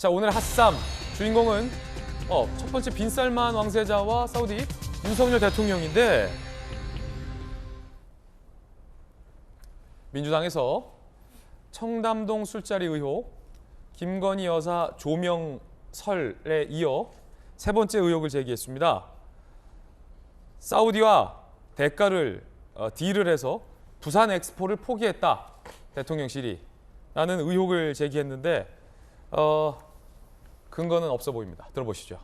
자, 오늘 핫쌈 주인공은 첫 번째 빈살만 왕세자와 사우디 윤석열 대통령인데 민주당에서 청담동 술자리 의혹, 김건희 여사 조명설에 이어 세 번째 의혹을 제기했습니다. 사우디와 대가를 딜을 해서 부산 엑스포를 포기했다. 대통령실이 라는 의혹을 제기했는데 근거는 없어 보입니다. 들어보시죠.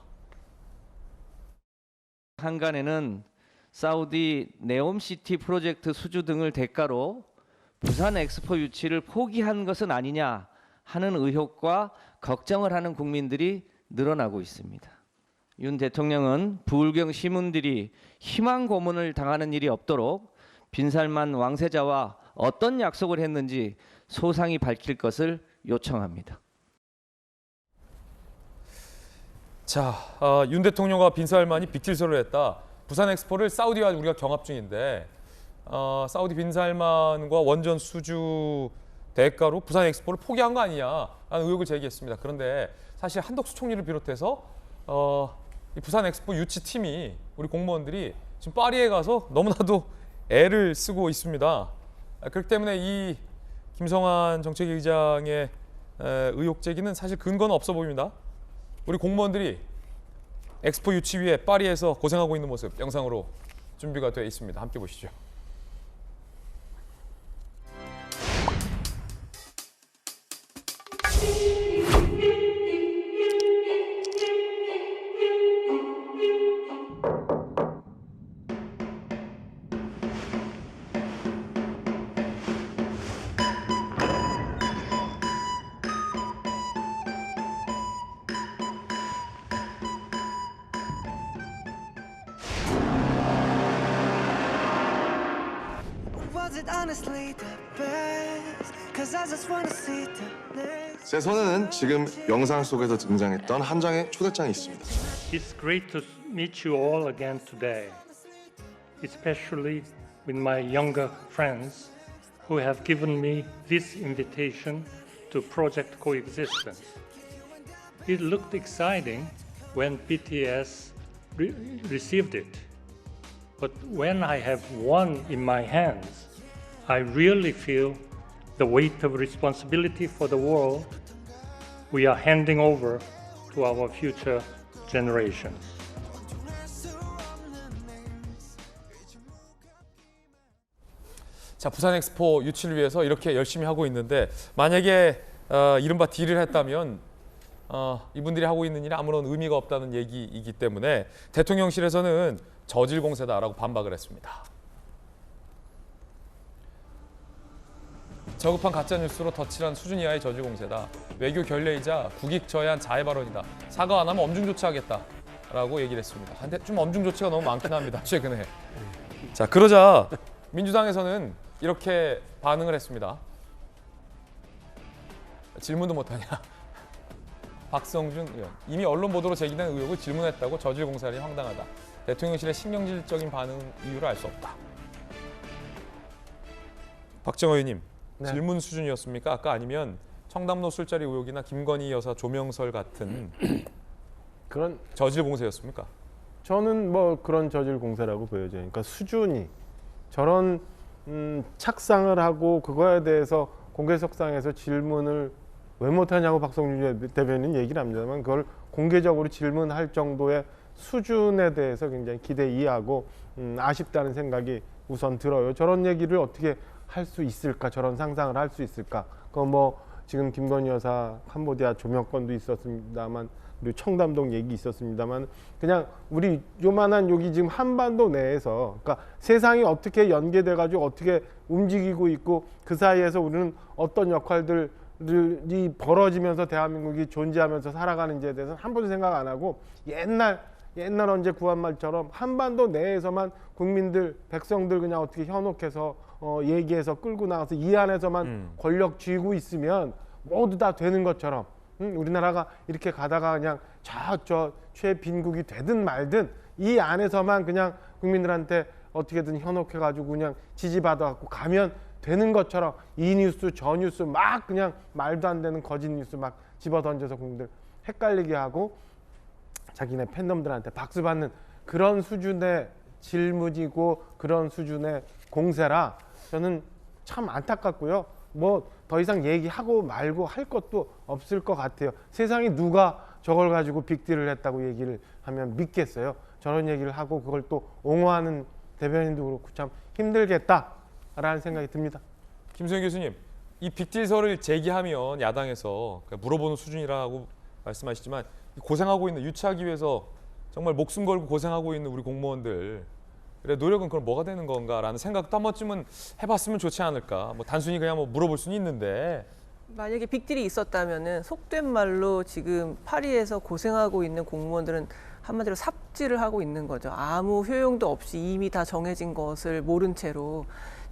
한간에는 사우디 네옴시티 프로젝트 수주 등을 대가로 부산 엑스포 유치를 포기한 것은 아니냐 하는 의혹과 걱정을 하는 국민들이 늘어나고 있습니다. 윤 대통령은 부울경 시민들이 희망 고문을 당하는 일이 없도록 빈살만 왕세자와 어떤 약속을 했는지 소상히 밝힐 것을 요청합니다. 자, 윤 대통령과 빈살만이 빅딜서를 했다. 부산 엑스포를 사우디와 우리가 경합 중인데 사우디 빈살만과 원전 수주 대가로 부산 엑스포를 포기한 거 아니냐 라는 의혹을 제기했습니다. 그런데 사실 한덕수 총리를 비롯해서 이 부산 엑스포 유치팀이 우리 공무원들이 지금 파리에 가서 너무나도 애를 쓰고 있습니다. 그렇기 때문에 이 김성환 정책위의장의 의혹 제기는 사실 근거는 없어 보입니다. 우리 공무원들이 엑스포 유치 위해 파리에서 고생하고 있는 모습 영상으로 준비가 되어 있습니다. 함께 보시죠. 제 손에는 지금 영상 속에서 등장했던 한 장의 초대장이 있습니다. It's great to meet you all again today, especially with my younger friends who have given me this invitation to Project Coexistence. It looked exciting when BTS received it, but when I have one in my hands, I really feel the weight of responsibility for the world we are handing over to our future generations. 자, 부산 엑스포 유치를 위해서 이렇게 열심히 하고 있는데 만약에 이른바 딜을 했다면 이분들이 하고 있는 일이 아무런 의미가 없다는 얘기이기 때문에 대통령실에서는 저질 공세다라고 반박을 했습니다. 저급한 가짜뉴스로 덧칠한 수준 이하의 저질 공세다. 외교 결례이자 국익 저해한 자해 발언이다. 사과 안 하면 엄중 조치하겠다라고 얘기를 했습니다. 근데 좀 엄중 조치가 너무 많긴 합니다. 최근에. 자, 그러자 민주당에서는 이렇게 반응을 했습니다. 질문도 못하냐. 박성준 의원. 이미 언론 보도로 제기된 의혹을 질문했다고 저질 공세하니 황당하다. 대통령실의 신경질적인 반응 이유를 알 수 없다. 박정호 의원님. 네. 질문 수준이었습니까? 아까 아니면 청담로 술자리 의혹이나 김건희 여사 조명설 같은 그런 저질 공세였습니까? 저는 뭐 그런 저질 공세라고 보여져요. 그러니까 수준이 저런 착상을 하고 그거에 대해서 공개석상에서 질문을 왜 못하냐고 박성준 대변인 얘기를 합니다만 그걸 공개적으로 질문할 정도의 수준에 대해서 굉장히 기대 이하고 아쉽다는 생각이 우선 들어요. 저런 얘기를 어떻게 할 수 있을까? 저런 상상을 할 수 있을까? 그 뭐 지금 김건희 여사 캄보디아 조명권도 있었습니다만 그리고 청담동 얘기 있었습니다만 그냥 우리 요만한 여기 지금 한반도 내에서 그러니까 세상이 어떻게 연계돼 가지고 어떻게 움직이고 있고 그 사이에서 우리는 어떤 역할들이 벌어지면서 대한민국이 존재하면서 살아가는지에 대해서는 한 번도 생각 안 하고 옛날 언제 구한말처럼 한반도 내에서만 국민들 백성들 그냥 어떻게 현혹해서 얘기해서 끌고 나가서 이 안에서만 권력 쥐고 있으면 모두 다 되는 것처럼 우리나라가 이렇게 가다가 그냥 저 최빈국이 되든 말든 이 안에서만 그냥 국민들한테 어떻게든 현혹해가지고 그냥 지지받아갖고 가면 되는 것처럼 이 뉴스 저 뉴스 막 그냥 말도 안 되는 거짓 뉴스 막 집어던져서 국민들 헷갈리게 하고 자기네 팬덤들한테 박수 받는 그런 수준의 질문이고 그런 수준의 공세라 저는 참 안타깝고요. 뭐 더 이상 얘기하고 말고 할 것도 없을 것 같아요. 세상에 누가 저걸 가지고 빅딜을 했다고 얘기를 하면 믿겠어요. 저런 얘기를 하고 그걸 또 옹호하는 대변인도 그렇고 참 힘들겠다라는 생각이 듭니다. 김소영 교수님, 이 빅딜설을 제기하면 야당에서 물어보는 수준이라고 말씀하시지만 고생하고 있는 유치하기 위해서 정말 목숨 걸고 고생하고 있는 우리 공무원들 그래 노력은 그럼 뭐가 되는 건가라는 생각도 한 번쯤은 해봤으면 좋지 않을까. 뭐 단순히 그냥 뭐 물어볼 수는 있는데 만약에 빅딜이 있었다면은 속된 말로 지금 파리에서 고생하고 있는 공무원들은 한마디로 삽질을 하고 있는 거죠. 아무 효용도 없이 이미 다 정해진 것을 모른 채로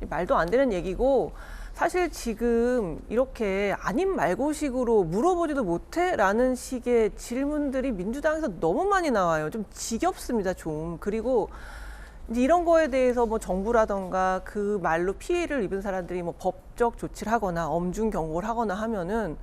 말도 안 되는 얘기고 사실 지금 이렇게 아님 말고식으로 물어보지도 못해라는 식의 질문들이 민주당에서 너무 많이 나와요. 좀 지겹습니다. 좀 그리고 이제 이런 거에 대해서 뭐 정부라던가 그 말로 피해를 입은 사람들이 뭐 법적 조치를 하거나 엄중 경고를 하거나 하면은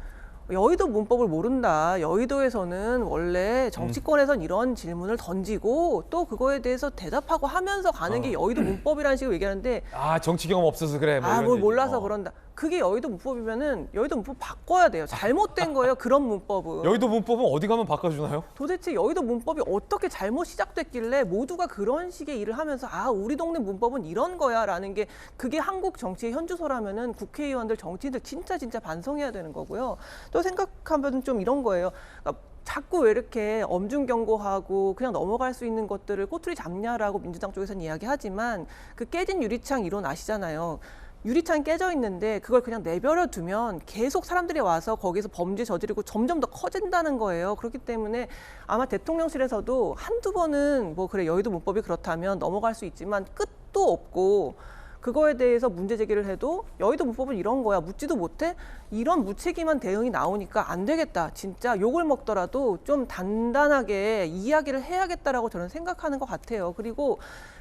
여의도 문법을 모른다. 여의도에서는 원래 정치권에선 이런 질문을 던지고 또 그거에 대해서 대답하고 하면서 가는 게 여의도 문법이라는 식으로 얘기하는데 아 정치 경험 없어서 그래. 뭐 이런 뭘 얘기. 몰라서 그런다. 그게 여의도 문법이면은 여의도 문법 바꿔야 돼요. 잘못된 거예요. 그런 문법은. 여의도 문법은 어디 가면 바꿔주나요? 도대체 여의도 문법이 어떻게 잘못 시작됐길래 모두가 그런 식의 일을 하면서 아 우리 동네 문법은 이런 거야라는 게 그게 한국 정치의 현주소라면은 국회의원들 정치인들 진짜 반성해야 되는 거고요. 또 생각하면 좀 이런 거예요. 그러니까 자꾸 왜 이렇게 엄중 경고하고 그냥 넘어갈 수 있는 것들을 꼬투리 잡냐라고 민주당 쪽에서는 이야기하지만 그 깨진 유리창 이론 아시잖아요. 유리창이 깨져 있는데 그걸 그냥 내버려 두면 계속 사람들이 와서 거기서 범죄 저지르고 점점 더 커진다는 거예요. 그렇기 때문에 아마 대통령실에서도 한두 번은 뭐 그래 여의도 문법이 그렇다면 넘어갈 수 있지만 끝도 없고 그거에 대해서 문제 제기를 해도 여의도 문법은 이런 거야 묻지도 못해 이런 무책임한 대응이 나오니까 안 되겠다 진짜 욕을 먹더라도 좀 단단하게 이야기를 해야겠다라고 저는 생각하는 것 같아요. 그리고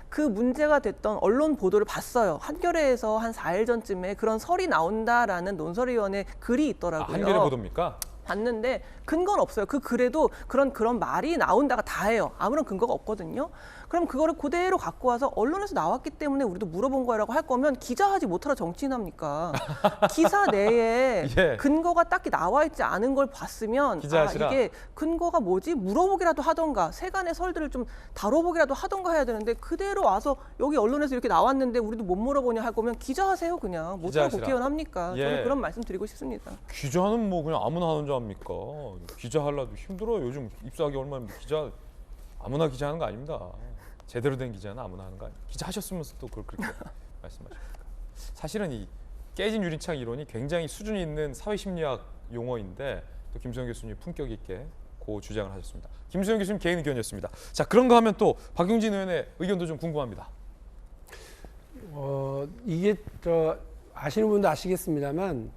그 문제가 됐던 언론 보도를 봤어요. 한겨레에서 한 4일 전쯤에 그런 설이 나온다라는 논설위원회 글이 있더라고요. 한겨레 보도입니까? 봤는데 근거는 없어요. 그 글에도 그런 말이 나온다가 다예요. 아무런 근거가 없거든요. 그럼 그거를 그대로 갖고 와서 언론에서 나왔기 때문에 우리도 물어본 거라고 할 거면 기자하지 못하러 정치인 합니까? 기사 내에 예. 근거가 딱히 나와 있지 않은 걸 봤으면 기자하시라. 이게 근거가 뭐지? 물어보기라도 하던가 세간의 설들을 좀 다뤄보기라도 하던가 해야 되는데 그대로 와서 여기 언론에서 이렇게 나왔는데 우리도 못 물어보냐 할 거면 기자하세요 그냥. 못하러 기자하시라. 국회의원 합니까? 예. 저는 그런 말씀 드리고 싶습니다. 기자는 뭐 그냥 아무나 하는 줄 압니까? 기자 하려도 힘들어요. 요즘 입사하기 얼마나 기자 아무나 기자 하는 거 아닙니다. 제대로 된 기자는 아무나 하는 거 아니에요. 기자 하셨으면서 또 그걸 그렇게 말씀하십니까? 사실은 이 깨진 유리창 이론이 굉장히 수준 있는 사회심리학 용어인데 또 김소영 교수님 품격 있게 그 주장을 하셨습니다. 김소영 교수님 개인 의견이었습니다. 자 그런가 하면 또 박용진 의원의 의견도 좀 궁금합니다. 이게 아시는 분도 아시겠습니다만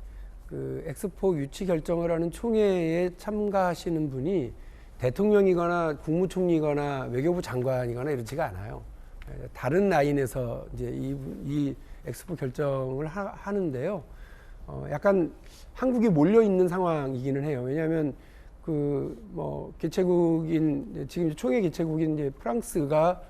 그 엑스포 유치 결정을 하는 총회에 참가하시는 분이 대통령이거나 국무총리거나 외교부 장관이거나 이렇지가 않아요. 다른 라인에서 이제 이 엑스포 결정을 하는데요. 약간 한국이 몰려 있는 상황이기는 해요. 왜냐하면 그 뭐 개최국인 지금 총회 개최국인 이제 프랑스가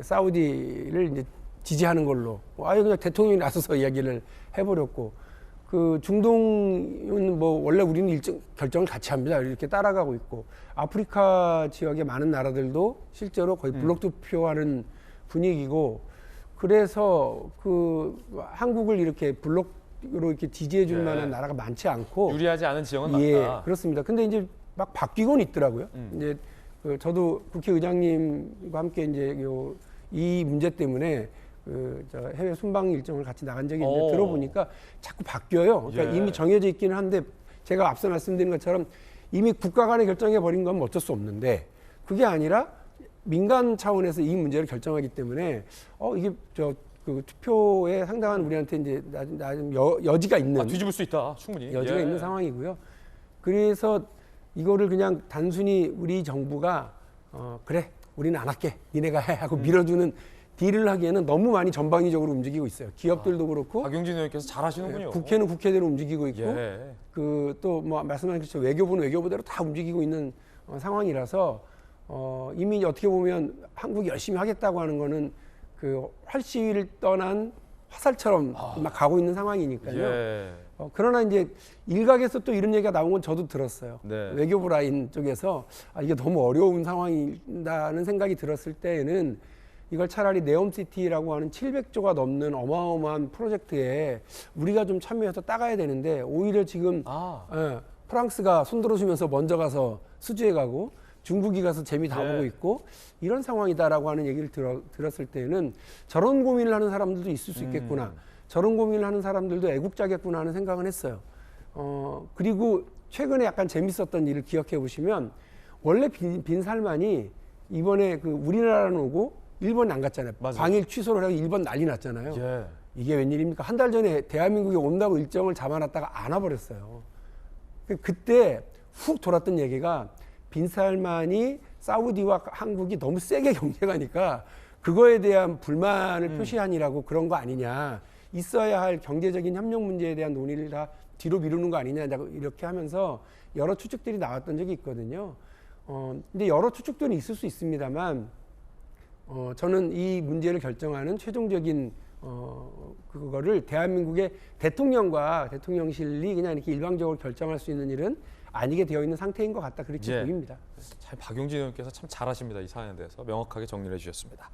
사우디를 이제 지지하는 걸로 아예 그냥 대통령이 나서서 이야기를 해버렸고 그 중동은 뭐 원래 우리는 일정 결정을 같이 합니다. 이렇게 따라가고 있고 아프리카 지역의 많은 나라들도 실제로 거의 블록 투표하는 분위기고 그래서 그 한국을 이렇게 블록으로 이렇게 지지해 줄 만한 나라가 많지 않고 유리하지 않은 지형은 예, 많다. 그렇습니다. 근데 이제 막 바뀌곤 있더라고요. 이제 저도 국회의장님과 함께 이제 이 문제 때문에 저 해외 순방 일정을 같이 나간 적이 있는데 들어보니까 자꾸 바뀌어요. 그러니까 예. 이미 정해져 있기는 한데 제가 앞서 말씀드린 것처럼 이미 국가 간에 결정해 버린 건 어쩔 수 없는데 그게 아니라 민간 차원에서 이 문제를 결정하기 때문에 이게 그 투표에 상당한 우리한테 이제 나좀 여지가 있는 뒤집을 수 있다. 충분히. 여지가 있는 상황이고요. 그래서 이거를 그냥 단순히 우리 정부가 그래 우리는 안 할게 니네가 해 하고 밀어주는 딜을 하기에는 너무 많이 전방위적으로 움직이고 있어요. 기업들도 그렇고 박용진 의원께서 잘 하시는군요. 국회는 국회대로 움직이고 있고 예. 그 또 뭐 말씀하신 것처럼 외교부는 외교부대로 다 움직이고 있는 상황이라서 이미 어떻게 보면 한국이 열심히 하겠다고 하는 거는 그 활시위를 떠난 화살처럼 막 가고 있는 상황이니까요. 예. 그러나 이제 일각에서 또 이런 얘기가 나온 건 저도 들었어요. 네. 외교부 라인 쪽에서 이게 너무 어려운 상황이다는 생각이 들었을 때에는 이걸 차라리 네옴시티라고 하는 700조가 넘는 어마어마한 프로젝트에 우리가 좀 참여해서 따가야 되는데 오히려 지금 프랑스가 손들어주면서 먼저 가서 수주해 가고 중국이 가서 재미 다 보고 있고 이런 상황이다라고 하는 얘기를 들었을 때는 저런 고민을 하는 사람들도 있을 수 있겠구나. 저런 고민을 하는 사람들도 애국자겠구나 하는 생각은 했어요. 그리고 최근에 약간 재밌었던 일을 기억해 보시면 원래 빈살만이 이번에 그 우리나라는 오고 일본 안 갔잖아요. 맞아요. 방일 취소를 하고 일본 난리 났잖아요. 예. 이게 웬일입니까? 한 달 전에 대한민국에 온다고 일정을 잡아놨다가 안 와버렸어요. 그때 훅 돌았던 얘기가 빈살만이 사우디와 한국이 너무 세게 경쟁하니까 그거에 대한 불만을 표시하니라고 그런 거 아니냐. 있어야 할 경제적인 협력 문제에 대한 논의를 다 뒤로 미루는 거 아니냐. 이렇게 하면서 여러 추측들이 나왔던 적이 있거든요. 근데 여러 추측들은 있을 수 있습니다만 저는 이 문제를 결정하는 최종적인 그거를 대한민국의 대통령과 대통령실이 그냥 이렇게 일방적으로 결정할 수 있는 일은 아니게 되어 있는 상태인 것 같다 그렇게 예. 보입니다. 참 박용진 의원께서 참 잘하십니다. 이 사안에 대해서 명확하게 정리를 해주셨습니다.